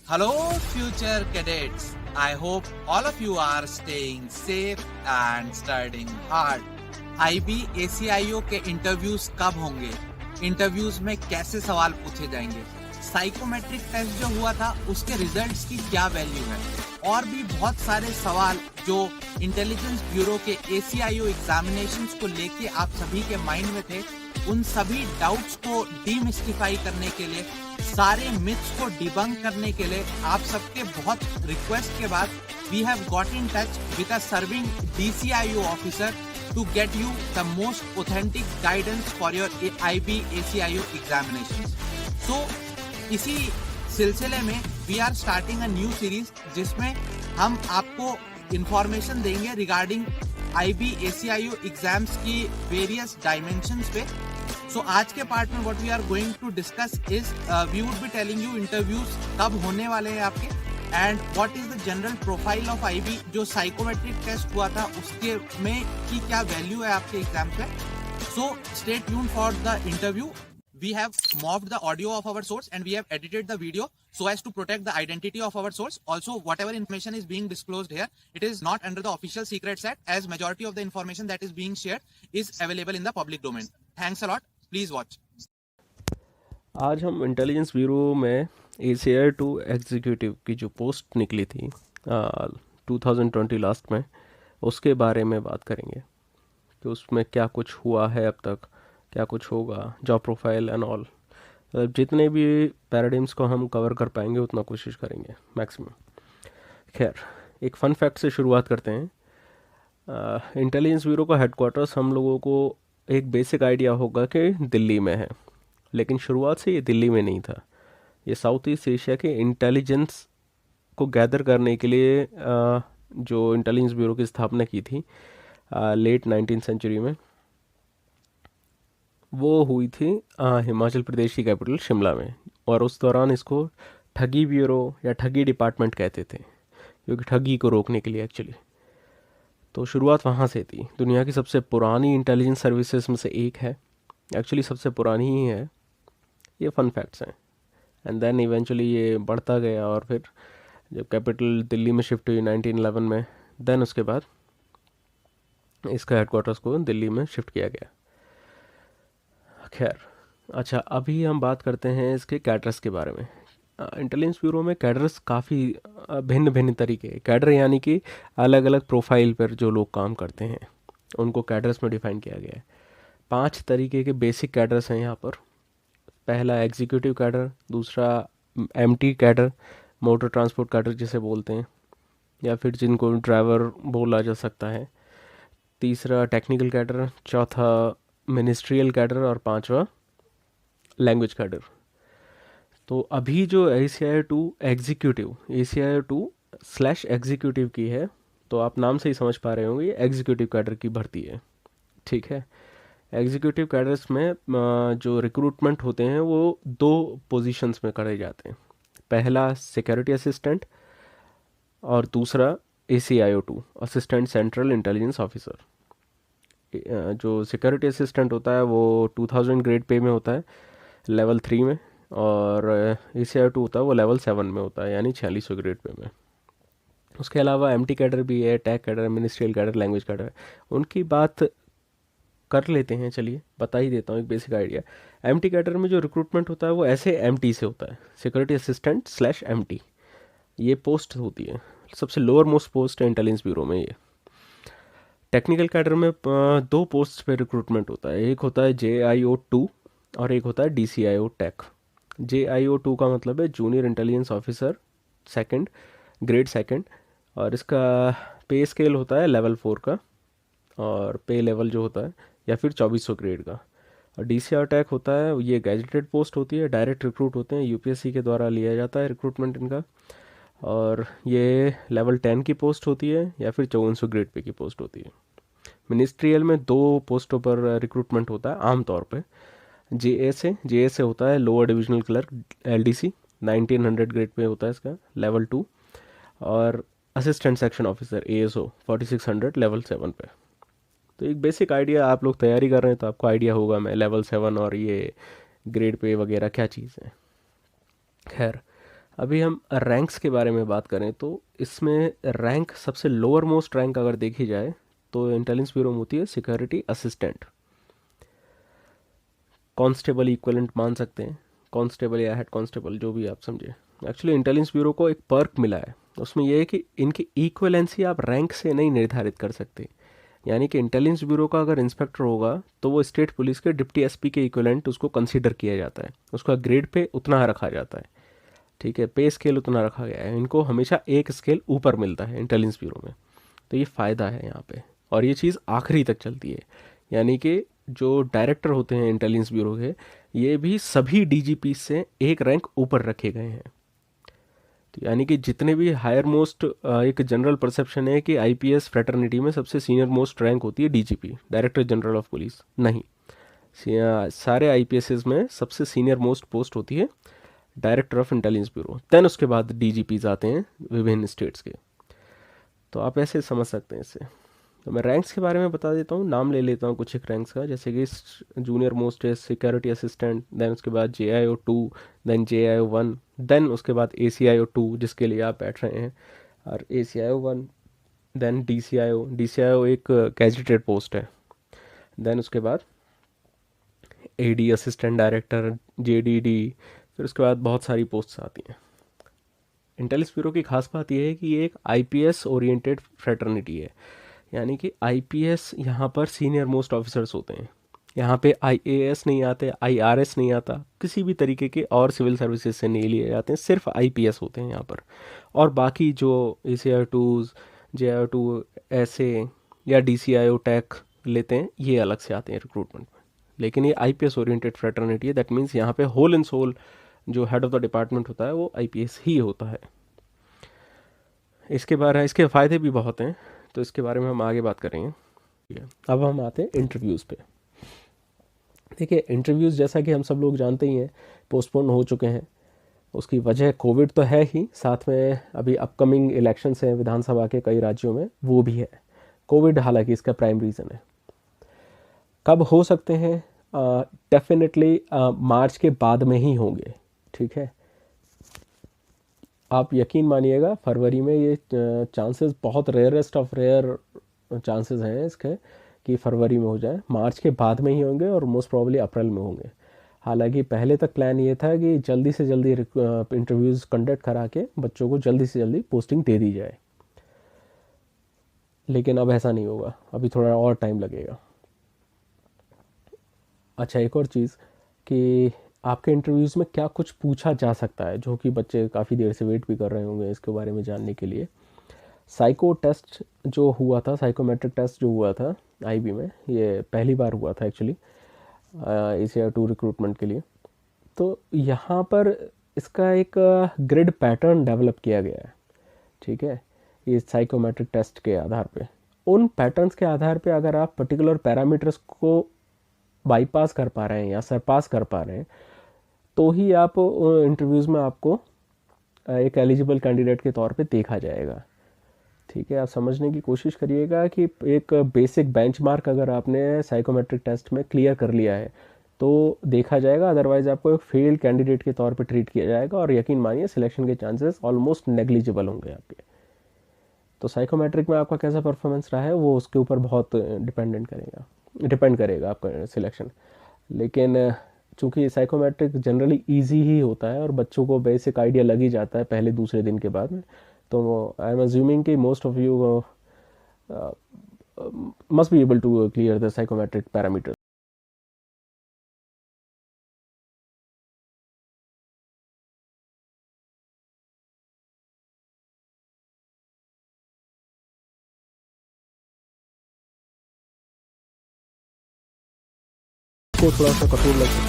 Hello, future cadets. I hope all of you are staying safe and studying hard. IB ACIO के interviews कब होंगे? Interviews में कैसे सवाल पूछे जाएंगे? साइकोमेट्रिक टेस्ट जो हुआ था उसके रिजल्ट्स की क्या वैल्यू है? और भी बहुत सारे सवाल जो इंटेलिजेंस ब्यूरो के ACIO एग्जामिनेशंस को लेके आप सभी के माइंड में थे, उन सभी डाउट्स को डीमिस्टिफाई करने के लिए, सारे मिथ्स को डिबंक करने के लिए आप सबके बहुत रिक्वेस्ट के बाद we have got in touch with a serving DCIO officer to get you the most authentic guidance for your IB ACIO examinations. So, इसी सिलसिले में we are starting a new series जिसमें हम आपको information देंगे regarding IB ACIO exams की various dimensions पे. So, आज के पार्ट में what we are going to discuss is we would be telling you interviews कब होने वाले हैं आपके and what is the general profile of IB. जो साइकोमेट्रिक टेस्ट हुआ था उसके में की क्या वैल्यू है आपके एग्जाम पे. So stay tuned for the interview. We have morphed the audio of our source and we have edited the video so as to protect the identity of our source. Also, whatever information is being disclosed here, it is not under the Official Secrets Act, as majority of the information that is being shared is available in the public domain. Thanks a lot. Please watch. आज हम intelligence bureau में ACIO 2 executive की जो post निकली थी 2020 last में, उसके बारे में बात करेंगे कि उसमें क्या कुछ हुआ है अब तक, क्या कुछ होगा, जॉब प्रोफाइल एंड ऑल. जितने भी पैराडिम्स को हम कवर कर पाएंगे उतना कोशिश करेंगे मैक्सिमम. खैर, एक फ़न फैक्ट से शुरुआत करते हैं. इंटेलिजेंस ब्यूरो का हेडक्वार्टर्स हम लोगों को एक बेसिक आइडिया होगा कि दिल्ली में है, लेकिन शुरुआत से ये दिल्ली में नहीं था. ये साउथ ईस्ट एशिया के इंटेलिजेंस को गैदर करने के लिए जो इंटेलिजेंस ब्यूरो की स्थापना की थी लेट 19th सेंचुरी में, वो हुई थी हिमाचल प्रदेश की कैपिटल शिमला में. और उस दौरान इसको ठगी ब्यूरो या ठगी डिपार्टमेंट कहते थे, क्योंकि ठगी को रोकने के लिए एक्चुअली. तो शुरुआत वहाँ से थी. दुनिया की सबसे पुरानी इंटेलिजेंस सर्विसेज में से एक है, एक्चुअली सबसे पुरानी ही है. ये फन फैक्ट्स हैं. एंड देन इवेंचुअली ये बढ़ता गया और फिर जब कैपिटल दिल्ली में शिफ्ट हुई 1911 में, देन उसके बाद इसका हेडक्वार्टर्स को दिल्ली में शिफ्ट किया गया. खैर, अच्छा, अभी हम बात करते हैं इसके कैडर्स के बारे में. इंटेलिजेंस ब्यूरो में कैडर्स काफ़ी भिन्न भिन्न तरीके. कैडर यानी कि अलग अलग प्रोफाइल पर जो लोग काम करते हैं उनको कैडर्स में डिफाइन किया गया है. 5 तरीके के बेसिक कैडर्स हैं यहाँ पर. पहला एग्जीक्यूटिव कैडर, दूसरा MT cadre, motor transport cadre जिसे बोलते हैं, या फिर जिनको ड्राइवर बोला जा सकता है. तीसरा टेक्निकल कैडर, चौथा मिनिस्ट्रियल कैडर और पांचवा लैंग्वेज कैडर. तो अभी जो ACIO 2 एग्जीक्यूटिव, ACIO 2/एग्जीक्यूटिव की है, तो आप नाम से ही समझ पा रहे होंगे ये एग्जीक्यूटिव कैडर की भर्ती है. ठीक है. एग्जीक्यूटिव कैडर्स में जो रिक्रूटमेंट होते हैं वो 2 पोजीशंस में करे जाते हैं. पहला सिक्योरिटी असिस्टेंट और दूसरा ACIO 2 assistant central intelligence officer. जो सिक्योरिटी असिस्टेंट होता है वो 2000 ग्रेड पे में होता है, लेवल 3 में, और ACIO 2 होता है वो लेवल 7 में होता है, यानी 4600 ग्रेड पे में. उसके अलावा MT कैडर भी है, tag cadre, ministerial cadre, language cadre. उनकी बात कर लेते हैं. चलिए बता ही देता हूँ एक बेसिक आइडिया. MT कैडर में जो रिक्रूटमेंट होता है वो ऐसे MT से होता है, सिक्योरिटी असिस्टेंट/MT. ये पोस्ट होती है, सबसे लोअर मोस्ट पोस्ट है इंटेलिजेंस ब्यूरो में ये. टेक्निकल कैडर में 2 पोस्ट पे रिक्रूटमेंट होता है. एक होता है JIO 2 और एक होता है DCIO टेक. JIO 2 का मतलब है junior intelligence officer second, grade second, और इसका पे स्केल होता है लेवल 4 का, और पे लेवल जो होता है या फिर 2400 ग्रेड का. और DCIO टेक होता है, ये गैजेटेड पोस्ट होती है, डायरेक्ट रिक्रूट होते हैं, UPSC के द्वारा लिया जाता है रिक्रूटमेंट इनका. और ये लेवल 10 की पोस्ट होती है या फिर 5400 ग्रेड पे की पोस्ट होती है. मिनिस्ट्रियल में 2 पोस्टों पर रिक्रूटमेंट होता है आमतौर पे. JSA होता है lower divisional clerk, LDC, 1900 grade pay होता है इसका, लेवल 2. और assistant section officer ASO 4600 level 7 पे. तो एक बेसिक आइडिया, आप लोग तैयारी कर रहे हैं तो आपको आइडिया होगा मैं लेवल 7 और ये ग्रेड पे वगैरह क्या चीज़ है. खैर, अभी हम रैंक्स के बारे में बात करें तो इसमें रैंक सबसे लोअर मोस्ट रैंक अगर देखी जाए तो इंटेलिजेंस ब्यूरो में होती है सिक्योरिटी असिस्टेंट। कांस्टेबल इक्विवेलेंट मान सकते हैं, कांस्टेबल या हेड कांस्टेबल जो भी आप समझे। एक्चुअली इंटेलिजेंस ब्यूरो को एक पर्क मिला है, उसमें यह है कि इनकी इक्वलेंसी आप रैंक से नहीं निर्धारित कर सकते। यानी कि इंटेलिजेंस ब्यूरो का अगर इंस्पेक्टर होगा तो वो स्टेट पुलिस के डिप्टी एसपी के इक्विवेलेंट उसको कंसीडर किया जाता है, उसका ग्रेड पे उतना रखा जाता है। ठीक है, पे स्केल उतना रखा गया है, इनको हमेशा एक स्केल ऊपर मिलता है इंटेलिजेंस ब्यूरो में। तो ये फ़ायदा है यहाँ पे, और ये चीज़ आखिरी तक चलती है। यानी कि जो डायरेक्टर होते हैं इंटेलिजेंस ब्यूरो के, ये भी सभी डीजीपी से एक रैंक ऊपर रखे गए हैं। तो यानी कि जितने भी हायर मोस्ट, एक जनरल परसेप्शन है कि आईपीएस फ्रेटर्निटी में सबसे सीनियर मोस्ट रैंक होती है DGP, director general of police. नहीं, सारे आईपीएस में सबसे सीनियर मोस्ट पोस्ट होती है director of intelligence bureau, then उसके बाद डीजीपीज आते हैं विभिन्न स्टेट्स के। तो आप ऐसे समझ सकते हैं इससे। तो मैं रैंक्स के बारे में बता देता हूँ, नाम ले लेता हूँ कुछ एक रैंक्स का, जैसे कि जूनियर मोस्ट है सिक्योरिटी असिस्टेंट, देन उसके बाद JIO 2, देन JIO 1, देन उसके बाद ACIO 2 जिसके लिए आप बैठ रहे हैं, और ACIO 1, देन DCIO एक गैजेटेड पोस्ट है, देन उसके बाद AD असिस्टेंट डायरेक्टर, JDD, फिर उसके बाद बहुत सारी पोस्ट्स आती हैं। इंटेलिजेंस ब्यूरो की खास बात यह है कि ये एक आईपीएस ओरिएंटेड फ्रेटर्निटी है। यानी कि आईपीएस यहाँ पर सीनियर मोस्ट ऑफिसर्स होते हैं। यहाँ पे IAS नहीं आते, IRS नहीं आता, किसी भी तरीके के और सिविल सर्विसेज से नहीं लिए जाते हैं, सिर्फ आईपीएस होते हैं यहाँ पर। और बाकी जो ACIO 2, JIO 2 ऐसे या DCIO टैक लेते हैं, ये अलग से आते हैं रिक्रूटमेंट में। लेकिन ये आईपीएस ओरिएंटेड फ्रेटर्निटी है, दैट मीन्स यहाँ पे होल एंड सोल जो हेड ऑफ द डिपार्टमेंट होता है वो आईपीएस ही होता है। इसके फ़ायदे भी बहुत हैं, तो इसके बारे में हम आगे बात करेंगे। ठीक है, अब हम आते हैं इंटरव्यूज़ पे। देखिए, इंटरव्यूज़ जैसा कि हम सब लोग जानते ही हैं पोस्टपोन हो चुके हैं। उसकी वजह कोविड तो है ही, साथ में अभी अपकमिंग इलेक्शंस हैं विधानसभा के कई राज्यों में, वो भी है। कोविड हालांकि इसका प्राइम रीज़न है। कब हो सकते हैं? डेफिनेटली मार्च के बाद में ही होंगे। ठीक है, आप यकीन मानिएगा फरवरी में ये चांसेस बहुत रेयरेस्ट ऑफ रेयर चांसेस हैं इसके कि फरवरी में हो जाए। मार्च के बाद में ही होंगे और मोस्ट प्रॉब्ली अप्रैल में होंगे। हालांकि पहले तक प्लान ये था कि जल्दी से जल्दी इंटरव्यूज़ कंडक्ट करा के बच्चों को जल्दी से जल्दी पोस्टिंग दे दी जाए, लेकिन अब ऐसा नहीं होगा, अभी थोड़ा और टाइम लगेगा। अच्छा, एक और चीज़ कि आपके इंटरव्यूज़ में क्या कुछ पूछा जा सकता है, जो कि बच्चे काफ़ी देर से वेट भी कर रहे होंगे इसके बारे में जानने के लिए। साइको टेस्ट जो हुआ था, साइकोमेट्रिक टेस्ट जो हुआ था आईबी में, ये पहली बार हुआ था एक्चुअली ACIO 2 रिक्रूटमेंट के लिए। तो यहाँ पर इसका एक ग्रिड पैटर्न डेवलप किया गया है। ठीक है, ये साइकोमेट्रिक टेस्ट के आधार पे, उन पैटर्न्स के आधार पे अगर आप पर्टिकुलर पैरामीटर्स को बाईपास कर पा रहे हैं या सरपास कर पा रहे हैं, तो ही आप इंटरव्यूज़ में आपको एक एलिजिबल कैंडिडेट के तौर पे देखा जाएगा। ठीक है, आप समझने की कोशिश करिएगा कि एक बेसिक बेंचमार्क अगर आपने साइकोमेट्रिक टेस्ट में क्लियर कर लिया है तो देखा जाएगा, अदरवाइज़ आपको एक फेल्ड कैंडिडेट के तौर पे ट्रीट किया जाएगा, और यकीन मानिए सिलेक्शन के चांसेस ऑलमोस्ट नेग्लिजिबल होंगे आपके। तो साइकोमेट्रिक में आपका कैसा परफॉर्मेंस रहा है वो उसके ऊपर बहुत डिपेंड करेगा आपका सिलेक्शन। लेकिन चूँकि साइकोमेट्रिक जनरली इजी ही होता है और बच्चों को बेसिक आइडिया लग ही जाता है पहले दूसरे दिन के बाद में, तो आई एम अज्यूमिंग कि most of you must be able to clear the psychometric parameters. को थोड़ा सा कठोर लग सकता है।